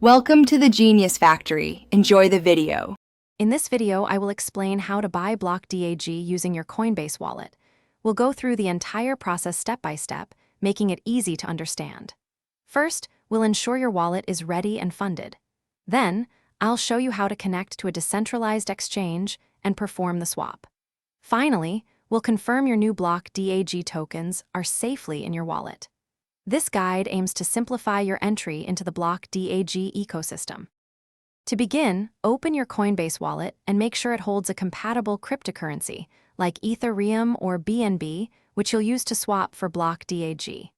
Welcome to the Genius Factory. Enjoy the video. In this video, I will explain how to buy Blockdag using your Coinbase wallet. We'll go through the entire process step by step, making it easy to understand. First, we'll ensure your wallet is ready and funded. Then, I'll show you how to connect to a decentralized exchange and perform the swap. Finally, we'll confirm your new Blockdag tokens are safely in your wallet. This guide aims to simplify your entry into the Blockdag ecosystem. To begin, open your Coinbase wallet and make sure it holds a compatible cryptocurrency, like Ethereum or BNB, which you'll use to swap for Blockdag.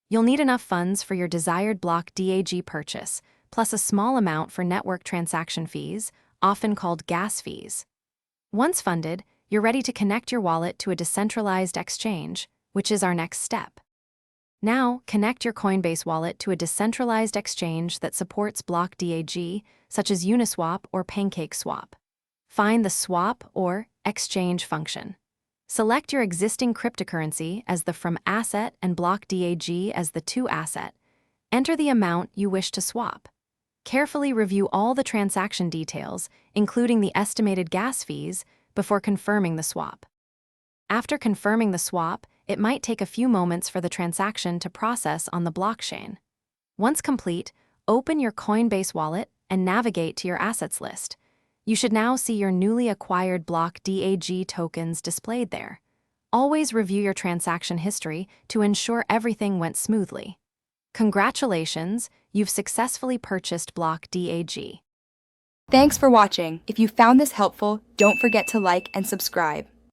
You'll need enough funds for your desired Blockdag purchase, plus a small amount for network transaction fees, often called gas fees. Once funded, you're ready to connect your wallet to a decentralized exchange, which is our next step. Now, connect your Coinbase wallet to a decentralized exchange that supports Blockdag, such as Uniswap or PancakeSwap. Find the Swap or Exchange function. Select your existing cryptocurrency as the From asset and Blockdag as the To asset. Enter the amount you wish to swap. Carefully review all the transaction details, including the estimated gas fees, before confirming the swap. After confirming the swap, it might take a few moments for the transaction to process on the blockchain. Once complete, open your Coinbase wallet and navigate to your assets list. You should now see your newly acquired Blockdag tokens displayed there. Always review your transaction history to ensure everything went smoothly. Congratulations, you've successfully purchased Blockdag. Thanks for watching. If you found this helpful, don't forget to like and subscribe.